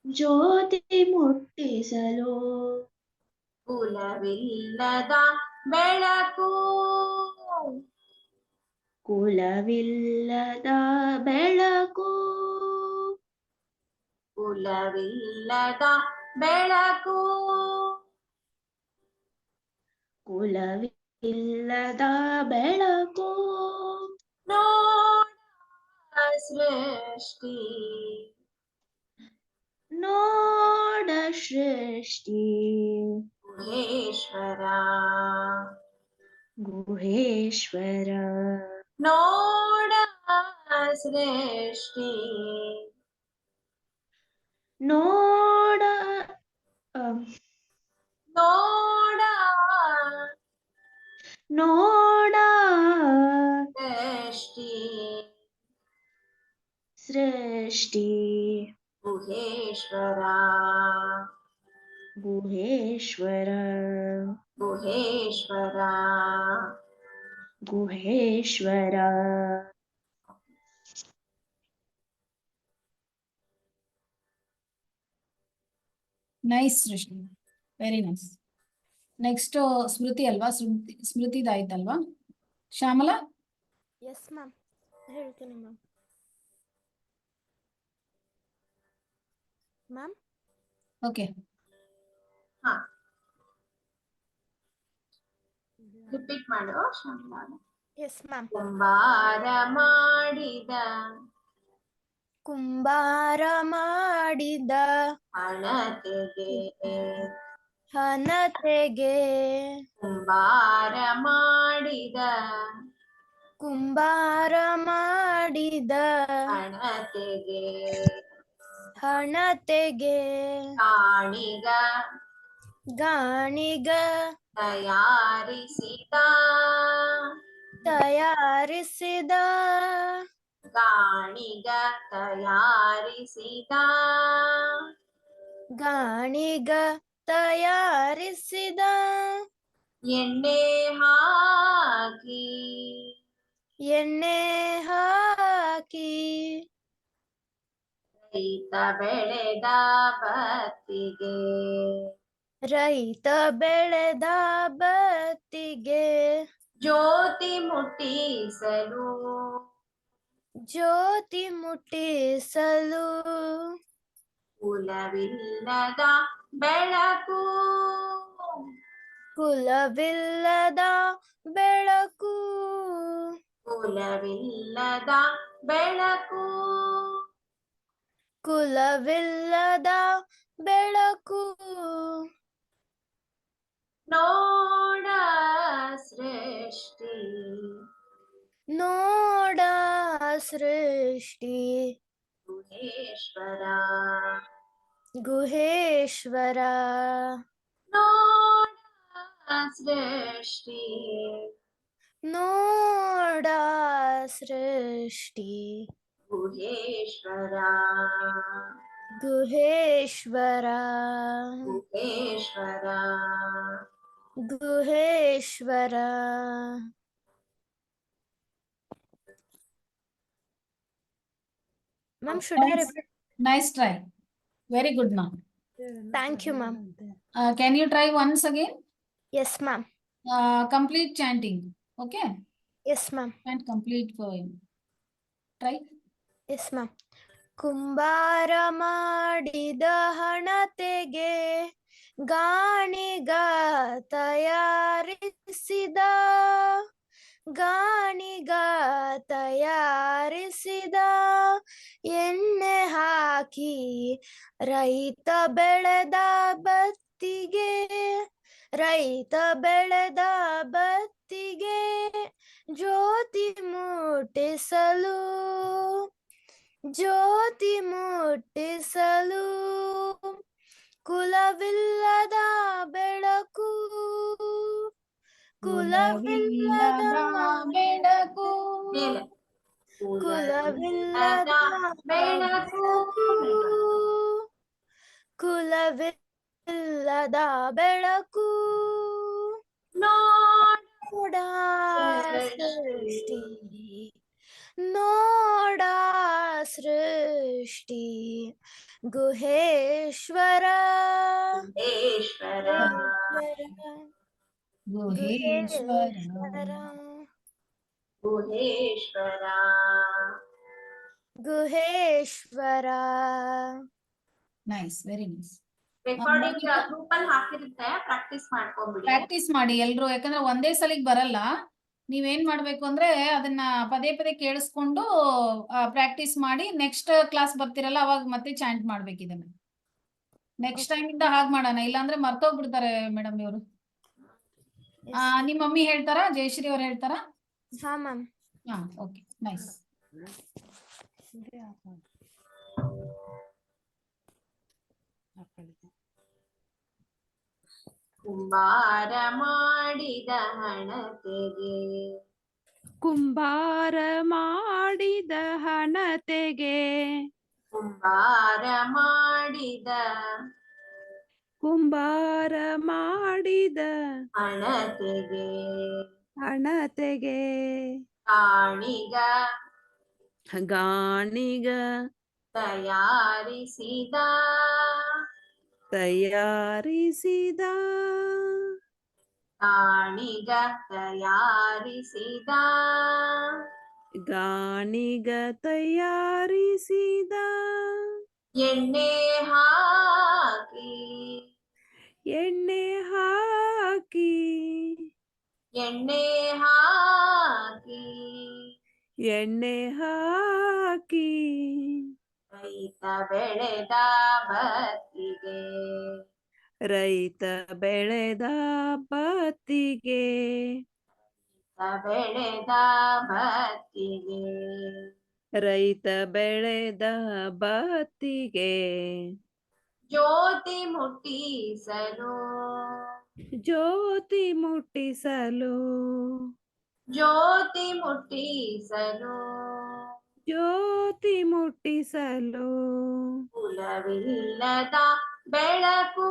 ಜ್ಯೋತಿ ಮುಟ್ಟಿಸಲು, ಕುಲವಿಲ್ಲದ ಬೆಳಕು, ಕುಲವಿಲ್ಲದ ಬೆಳಕು, ಕುಲವಿಲ್ಲದ ಬೆಳಕು, ಕುಲವಿಲ್ಲದ ಬೆಳಕು, ನೋಡ ಸೃಷ್ಟಿ ನೋಡ ಸೃಷ್ಟಿ ಗುಹೇಶ್ವರ ಗುಹೇಶ್ವರ ನೋಡ ಸೃಷ್ಟಿ ನೋಡ ನೋಡ ನೋಡ ಸೃಷ್ಟಿ ಸೃಷ್ಟಿ ಗುಹೇಶ್ವರ ಗುಹೇಶ್ವರ ಗುಹೇಶ್ವರ ಗುಹೇಶ್ವರ ನೈಸ್ ಸೃಷ್ಟಿ, ವೆರಿ ನೈಸ್. ನೆಕ್ಸ್ಟ್ ಸ್ಮೃತಿ ಅಲ್ವಾ? ಸ್ಮೃತಿದಾಯ್ತಲ್ವಾ? ಶ್ಯಾಮಲಾ? ಎಸ್ ಮ್ಯಾಮ್, ಹೇಳ್ತೀನಿ ಮ್ಯಾಮ್. Ma'am okay. ಹಾ ರಿಪೀಟ್ ಮಾಡು ಶ್ಯಾಮಲಾ. Yes ma'am. ಕುಂಬಾರ ಮಾಡಿದ ಕುಂಬಾರ ಮಾಡಿದ ಹಣತೆಗೆ ಹಣತೆಗೆ ಕುಂಬಾರ ಮಾಡಿದ ಕುಂಬಾರ ಮಾಡಿದ ಹಣತೆಗೆ ಹಣತೆಗೆ ಕಾಣಿಗ ಗಾಣಿಗ ತಯಾರಿಸಿದ ತಯಾರಿಸಿದ ಗಾಣಿಗ ತಯಾರಿಸಿದ ಗಾಣಿಗ ತಯಾರಿಸಿದ ಎಣ್ಣೆ ಹಾಕಿ ಎಣ್ಣೆ ಹಾಕಿ ರೈತ ಬೆಳೆದ ಬತ್ತಿಗೆ ರೈತ ಬೆಳೆದ ಬತ್ತಿಗೆ ಜ್ಯೋತಿ ಮುಟ್ಟಿಸಲು ಜ್ಯೋತಿ ಮುಟ್ಟಿಸಲು ಕುಲವಿಲ್ಲದ ಬೆಳಕು ಕುಲವಿಲ್ಲದ ಬೆಳಕು ಕುಲವಿಲ್ಲದ ಬೆಳಕು ಕುಲವಿಲ್ಲದ ಬೆಳಕು ನೋಡ ಸೃಷ್ಟಿ ನೋಡ ಸೃಷ್ಟಿ ಗುಹೇಶ್ವರ ಗುಹೇಶ್ವರ ನೋಡ ಸೃಷ್ಟಿ ನೋಡ ಸೃಷ್ಟಿ Guheshwara Guheshwara Guheshwara Guheshwara. Ma'am, should I repeat? Nice try. Very good, ma'am. Thank you, ma'am. Can you try once again? Yes, ma'am. Complete chanting. Okay? Yes, ma'am. And complete poem. Try. Yes, ma'am. ಕುಂಬಾರ ಮಾಡಿದ ಹಣತೆಗೆ ಗಾಣಿಗ ತಯಾರಿಸಿದ ಗಾಣಿಗ ತಯಾರಿಸಿದ ಎಣ್ಣೆ ಹಾಕಿ ರೈತ ಬೆಳೆದ ಬತ್ತಿಗೆ ರೈತ ಬೆಳೆದ ಬತ್ತಿಗೆ ಜ್ಯೋತಿ ಮುಟ್ಟಿಸಲು ಜ್ಯೋತಿ ಮುಟ್ಟಿಸಲು ಕುಲವಿಲ್ಲದ ಬೆಳಕು ಕುಲವಿಲ್ಲದ ಬೆಳಕು ಮೇಲೆ ಕುಲವಿಲ್ಲದ ಬೆಳಕು ಕುಲವಿಲ್ಲದ ಬೆಳಕು ನೋಡ ಸೃಷ್ಟಿ ನೋಡ ಸೃಷ್ಟಿ Guheshwara Guheshwara Guheshwara Guheshwara Guheshwara. Nice, very nice. Recording group ಅಲ್ಲಿ ಹಾಕಿರುತ್ತೆ, ಪ್ರಾಕ್ಟೀಸ್ ಮಾಡ್ಕೊಂಡ್ಬಿಡಿ. ಪ್ರಾಕ್ಟೀಸ್ ಮಾಡಿ ಎಲ್ರು, ಯಾಕಂದ್ರೆ ಒಂದೇ ಸಲಿಗೆ ಬರಲ್ಲ. ನೀವೇನ್ ಮಾಡ್ಬೇಕು ಅಂದ್ರೆ ಅದನ್ನ ಪದೇ ಪದೇ ಕೇಳಿಸ್ಕೊಂಡು ಪ್ರಾಕ್ಟೀಸ್ ಮಾಡಿ ನೆಕ್ಸ್ಟ್ ಕ್ಲಾಸ್ ಬರ್ತಿರಲ್ಲ ಅವಾಗ ಮತ್ತೆ ಚಾಂಟ್ ಮಾಡ್ಬೇಕು ಇದನ್ನ. ನೆಕ್ಸ್ಟ್ ಟೈಮ್ ಇಂದ ಹಾಗೆ ಮಾಡೋಣ, ಇಲ್ಲಾಂದ್ರೆ ಮರ್ತೋಗ್ಬಿಡ್ತಾರೆ ಮೇಡಮ್ ಇವರು. ನಿಮ್ಮ ಮಮ್ಮಿ ಹೇಳ್ತಾರಾ? ಜಯಶ್ರೀ ಅವ್ರು ಹೇಳ್ತಾರಾ? ಹಾ ಮ್ಯಾಮ್. ಹಾ, ಓಕೆ, ನೈಸ್. ಕುಂಬಾರ ಮಾಡಿದ ಹಣತೆಗೆ ಕುಂಬಾರ ಮಾಡಿದ ಹಣತೆಗೆ ಕುಂಬಾರ ಮಾಡಿದ ಕುಂಬಾರ ಮಾಡಿದ ಹಣತೆಗೆ ಹಣತೆಗೆ ಕಾಣಿಗ ಗಾಣಿಗ ತಯಾರಿಸಿದ ತಯಾರಿಸಿದ ಕಾಣಿಗ ತಯಾರಿಸಿದ ಗಾಣಿಗ ತಯಾರಿಸಿದ ಎಣ್ಣೆ ಹಾಕಿ ಎಣ್ಣೆ ಹಾಕಿ ಎಣ್ಣೆ ಹಾಕಿ ಎಣ್ಣೆ ಹಾಕಿ ರೈತ ಬೆಳೆದ ಭತ್ತಿಗೆ ರೈತ ಬೆಳೆದ ಬತ್ತಿಗೆ ಬೆಳೆದ ಭತ್ತಿಗೆ ರೈತ ಬೆಳೆದ ಬತ್ತಿಗೆ ಜ್ಯೋತಿ ಮುಟ್ಟಿಸಲು ಜ್ಯೋತಿ ಮುಟ್ಟಿಸಲು ಜ್ಯೋತಿ ಮುಟ್ಟಿಸಲು ಜ್ಯೋತಿ ಮುಟ್ಟಿಸಲು ಕುಲವಿಲ್ಲದ ಬೆಳಕು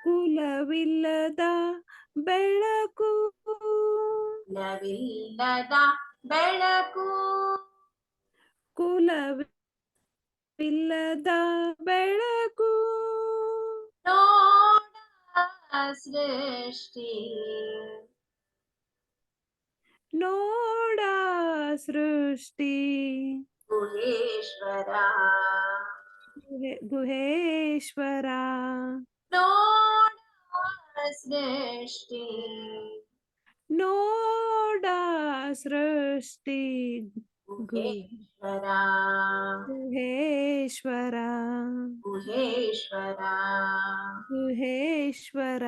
ಕುಲವಿಲ್ಲದ ಬೆಳಕು ಕುಲವಿಲ್ಲದ ಬೆಳಕು ಕುಲವಿಲ್ಲದ ಬೆಳಕು ನೋಡ ಸೃಷ್ಟಿ ನೋಡ ಸೃಷ್ಟಿ ಗುಹೇಶ್ವರ ಗುಹೇಶ್ವರ ನೋಡ ಸೃಷ್ಟಿ ನೋಡ ಸೃಷ್ಟಿ ಗುಹೇಶ್ವರ ಗುಹೇಶ್ವರ ಗುಹೇಶ್ವರ ಗುಹೇಶ್ವರ.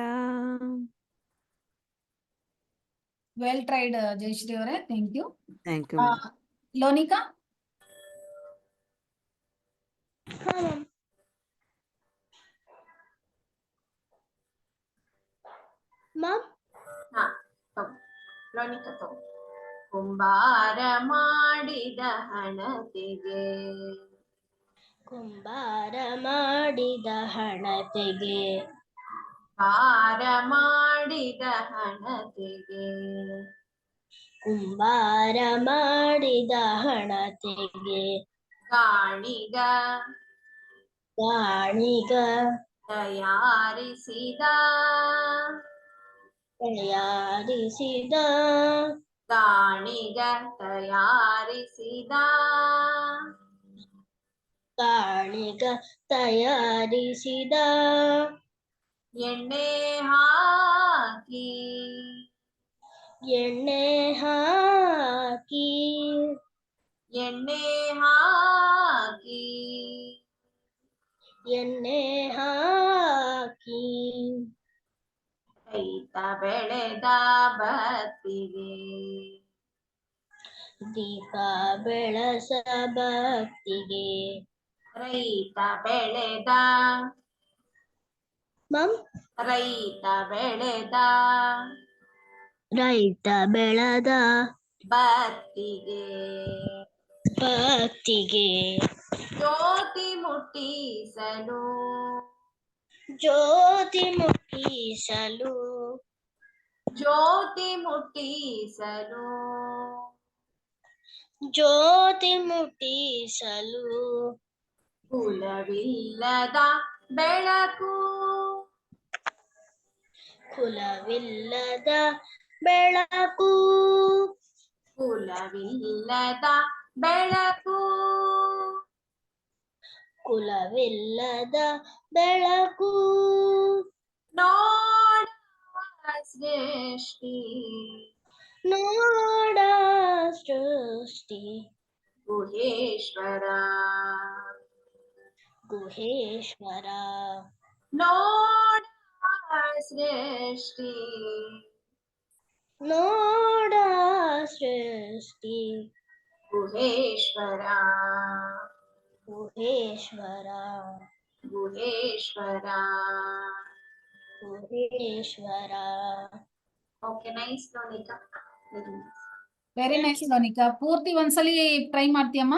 ವೆಲ್ ಟ್ರೈಡ್ ಜಯಶ್ರೀ ಅವರೇ, thank you. Thank you. Lonika? ಹಾ ಮ್ಯಾಮ್. ಮ್ಯಾಮ್ ಹಾ, ತಗೋ. ಲೋನಿಕಾ ತಗೋ. ಕುಂಬಾರ ಮಾಡಿದ ಹಣತೆಗೆ ಕುಂಬಾರ ಮಾಡಿದ ಹಣತೆಗೆ ಭಾರ ಮಾಡಿದ ಹಣತೆಗೆ ಕುಂಬಾರ ಮಾಡಿದ ಹಣತೆಗೆ ಕಾಣಿಗ ಗಾಣಿಗ ತಯಾರಿಸಿದ ತಯಾರಿಸಿದ ಕಾಣಿಗ ತಯಾರಿಸಿದ ಕಾಣಿಗ ತಯಾರಿಸಿದ ಎಣ್ಣೆ ಹಾಕಿ ಎಣ್ಣೆ ಹಾಕಿ ಎಣ್ಣೆ ಹಾಕಿ ಎಣ್ಣೆ ಹಾಕಿ ರೈತ ಬೆಳೆದ ಭತ್ತಿಗೆ ದೀಪ ಬೆಳಸ ಭಕ್ತಿಗೆ ರೈತ ಬೆಳೆದ ಮಮ್ ರೈತ ಬೆಳೆದ ರೈತ ಬೆಳೆದ ಭತ್ತಿಗೆ ಭಕ್ತಿಗೆ ಜ್ಯೋತಿ ಮುಟ್ಟಿಸಲು ಜ್ಯೋತಿ ಮುಟ್ಟಿಸಲು ಜ್ಯೋತಿ ಮುಟ್ಟಿಸಲು ಜ್ಯೋತಿ ಮುಟ್ಟಿಸಲು ಕುಲವಿಲ್ಲದ ಬೆಳಕು ಕುಲವಿಲ್ಲದ ಬೆಳಕು ಕುಲವಿಲ್ಲದ ಬೆಳಕು ಕುಲವಿಲ್ಲದ ಬೆಳಕು ನೋಡ ಸೃಷ್ಟಿ ನೋಡ ಸೃಷ್ಟಿ ಗುಹೇಶ್ವರ ಗುಹೇಶ್ವರ ನೋಡ ಸೃಷ್ಟಿ ನೋಡ ಸೃಷ್ಟಿ Guheshwara Guheshwara Guheshwara. Guheshwara. Okay, nice Lonika. Very nice Lonika. ಪೂರ್ತಿ ಒಂದ್ಸಲಿ ಟ್ರೈ ಮಾಡ್ತೀಯಮ್ಮ?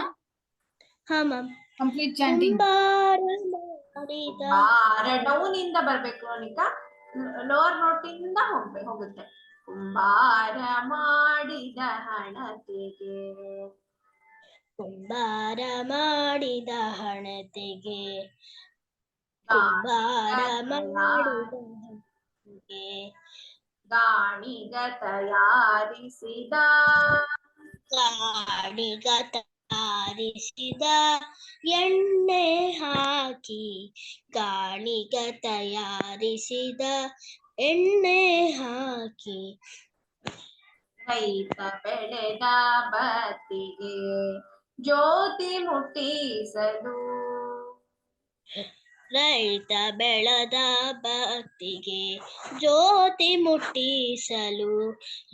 ಹಾ ಮ್ಯಾಮ್. Complete chanting. ಕುಂಬಾರ ಮಾಡಿದ ಡೌನ್ ಇಂದ ಬರ್ಬೇಕು ಲೋನಿಕಾ, ಲೋವರ್ ನೋಟ್ ಇಂದ ಹೋಗುತ್ತೆ. ಕುಂಬಾರ ಮಾಡಿದ ಹಣತೆಗೆ ಕುಂಬಾರ ಮಾಡಿದ ಹಣತೆಗೆ ಕುಂಬಾರ ಮಾಡಿದ ಹಣತೆಗೆ ಗಾಣಿಗ ತಯಾರಿಸಿದ ಗಾಣಿಗ ತಯಾರಿಸಿದ ಎಣ್ಣೆ ಹಾಕಿ ಗಾಣಿಗ ತಯಾರಿಸಿದ ಎಣ್ಣೆ ಹಾಕಿ ರೈತ ಬೆಳೆದ ಬತ್ತಿಗೆ ಜ್ಯೋತಿ ಮುಟ್ಟಿಸಲು ರೈತ ಬೆಳೆದ ಭಕ್ತಿಗೆ ಜ್ಯೋತಿ ಮುಟ್ಟಿಸಲು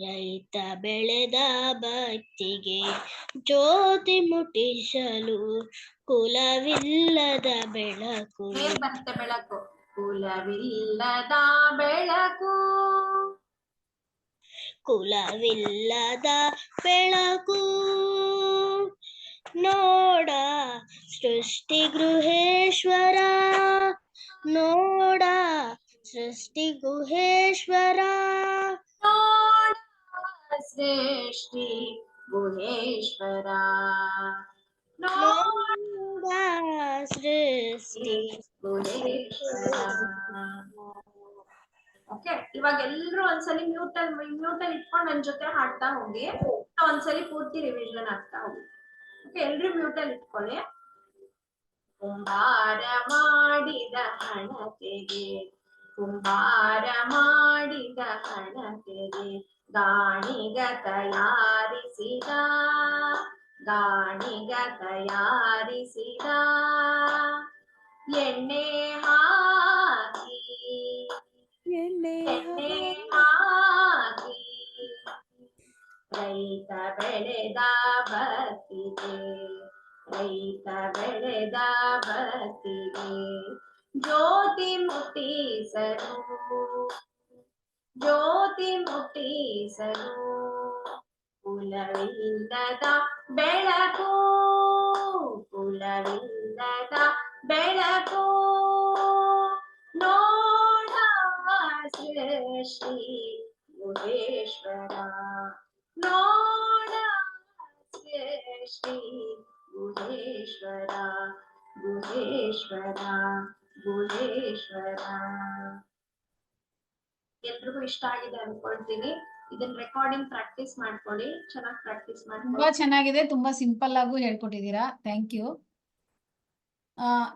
ರೈತ ಬೆಳೆದ ಭಕ್ತಿಗೆ ಜ್ಯೋತಿ ಮುಟ್ಟಿಸಲು ಕುಲವಿಲ್ಲದ ಬೆಳಕು ಹೇಗ್ ಬರುತ್ತೆ ಬೆಳಕು? ಕುಲವಿಲ್ಲದ ಬೆಳಕು ಕುಲವಿಲ್ಲದ ಬೆಳಕು ನೋಡ ಸೃಷ್ಟಿ ಗೃಹೇಶ್ವರ ನೋಡ ಸೃಷ್ಟಿ ಗುಹೇಶ್ವರ ನೋಡ ಸೃಷ್ಟಿ ಗುಹೇಶ್ವರ ನೋಡ ಸೃಷ್ಟಿ ಗುಹೇಶ್ವರ. ಓಕೆ, ಇವಾಗ ಎಲ್ರು ಒಂದ್ಸಲಿ ಮ್ಯೂಟಲ್ ಇಟ್ಕೊಂಡು ನನ್ ಜೊತೆ ಹಾಡ್ತಾ ಹೋಗಿ, ಒಂದ್ಸಲಿ ಪೂರ್ತಿ ರಿವಿಷನ್ ಆಗ್ತಾ ಹೋಗಿ. ಓಕೆ, ಎಲ್ರು ಮ್ಯೂಟಲ್ ಇಟ್ಕೊಳ್ಳಿ. ಕುಂಬಾರ ಮಾಡಿದ ಹಣತೆಗೆ ಕುಂಬಾರ ಮಾಡಿದ ಹಣತೆಗೆ ಗಾಣಿಗ ತಯಾರಿಸಿದ ಗಾಣಿಗ ತಯಾರಿಸಿದ ಎಣ್ಣೆ ಹಾಕಿ ಎಣ್ಣೆ ಎಣ್ಣೆ ಹಾಕಿ ರೈತ ಬೆಳೆದ ಬತ್ತಿಗೆ ರೈತ ಬೆಳೆದ ಬತ್ತಿಗೆ ಜ್ಯೋತಿ ಮುಟ್ಟಿಸಲು ಜ್ಯೋತಿ ಮುಟ್ಟಿಸಲು ಕುಲವಿಲ್ಲದ ಬೆಳಕು ಕುಲವಿಲ್ಲದ ಬೆಳಕು ನೋಡ ಸೃಷ್ಟಿ ಗುಹೇಶ್ವರ ನೋಡ ಸೃಷ್ಟಿ ಗುಹೇಶ್ವರ ಗುಹೇಶ್ವರ ಗುಹೇಶ್ವರ. ಎಲ್ರಿಗೂ ಇಷ್ಟ ಆಗಿದೆ ಅನ್ಕೊಳ್ತೀನಿ. ಇದನ್ನ ರೆಕಾರ್ಡಿಂಗ್ ಪ್ರಾಕ್ಟೀಸ್ ಮಾಡ್ಕೊಳ್ಳಿ, ಚೆನ್ನಾಗಿ ಪ್ರಾಕ್ಟೀಸ್ ತುಂಬಾ ಮಾಡ್ಕೊಳ್ಳಿ. ಚೆನ್ನಾಗಿದೆ, ತುಂಬಾ ಸಿಂಪಲ್ ಆಗು ಹೇಳ್ಕೊಟ್ಟಿದ್ದೀರಾ. Thank you.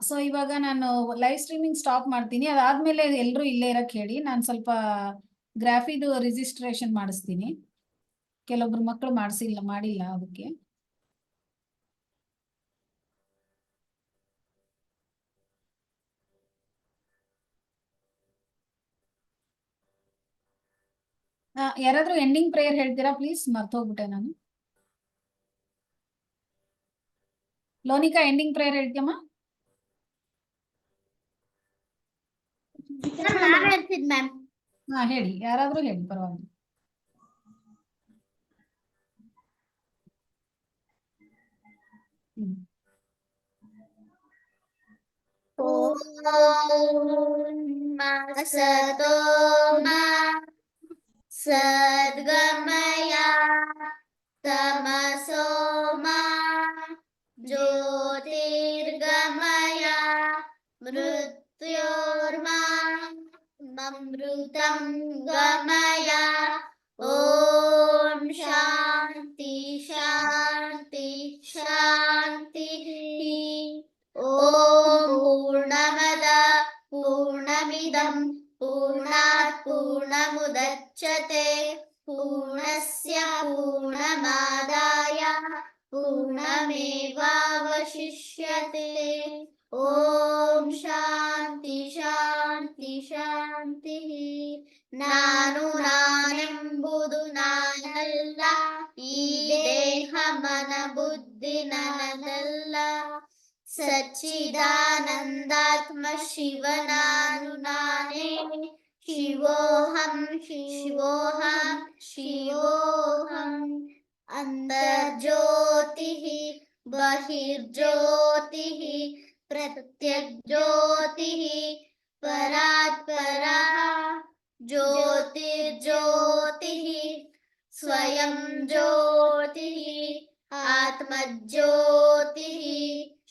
ಸೊ ಇವಾಗ ನಾನು ಲೈವ್ ಸ್ಟ್ರೀಮಿಂಗ್ ಸ್ಟಾಪ್ ಮಾಡ್ತೀನಿ. ಅದಾದ್ಮೇಲೆ ಎಲ್ಲರೂ ಇಲ್ಲೇ ಇರಕ್ ಹೇಳಿ, ನಾನು ಸ್ವಲ್ಪ ಗ್ರಾಫಿದು ರಿಜಿಸ್ಟ್ರೇಷನ್ ಮಾಡಿಸ್ತೀನಿ. ಕೆಲವೊಬ್ರು ಮಕ್ಕಳು ಮಾಡಿಲ್ಲ ಅದಕ್ಕೆ. ಯಾರಾದ್ರೂ ಎಂಡಿಂಗ್ ಪ್ರೇಯರ್ ಹೇಳ್ತೀರಾ ಪ್ಲೀಸ್? ಮರ್ತೋಗ್ಬಿಟ್ಟೆ ನಾನು. ಲೋನಿಕಾ ಎಂಡಿಂಗ್ ಪ್ರೇಯರ್ ಹೇಳ್ತೀಯಮ್ಮ? ಹಾ ಹೇಳಿ, ಯಾರಾದ್ರೂ ಹೇಳಿ, ಪರವಾಗಿಲ್ಲ. ಸದೋ ಸದ್ಗಮಯ ತಮಸೋ ಜ್ಯೋತಿರ್ಗಮಯ ಮೃತ್ಯೋರ್ಮೃತಂ ಗಮಯ. ಓಂ ಶಾಂತಿ ಶಾಂತಿ ಶಾಂತಿ. ಓಂ ಪೂರ್ಣಮದ ಪೂರ್ಣಮಿದಂ ಪೂರ್ಣಾತ್ ಪೂರ್ಣಮುದಚ್ಯತೆ पूर्णस्य पूर्णमादाय पूर्णमेवावशिष्यते ಓಂ ಶಾಂತಿ ಶಾಂತಿ ಶಾಂತಿ ನಾನು ನಾನೆಂಬುದು ನಾನಲ್ಲ ಈ ದೇಹ ಮನ ಬುದ್ಧಿ ನನ್ನದಲ್ಲ ಸಚ್ಚಿದಾನಂದಾತ್ಮ ಶಿವ ನಾನು ನಾನೇ ಶಿವೋಹಂ ಶಿವೋಹಂ ಶಿವೋಹಂ ಅಂತರ್ಜ್ಯೋತಿಃ बहिर्ज्योतिः प्रत्यग्ज्योतिः परात् परः ज्योतिर्ज्योतिः स्वयं ज्योतिः आत्मज्योतिः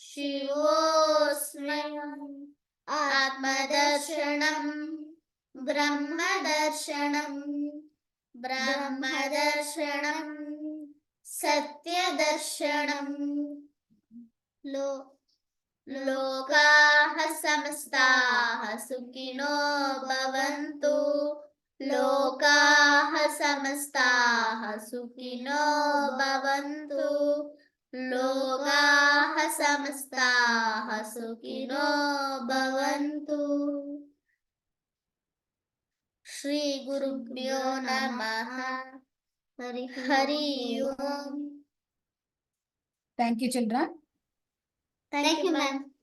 शिवोऽस्मि आत्मदर्शनं ब्रह्मदर्शनं ब्रह्मदर्शनं सत्यदर्शनं लोकाः समस्ताः सुखिनो भवन्तु लोकाः समस्ताः सुखिनो भवन्तु लोकाः समस्ताः सुखिनो भवन्तु श्री गुरुभ्यो नमः हरि ओम Thank you, children. Thank you, ma'am.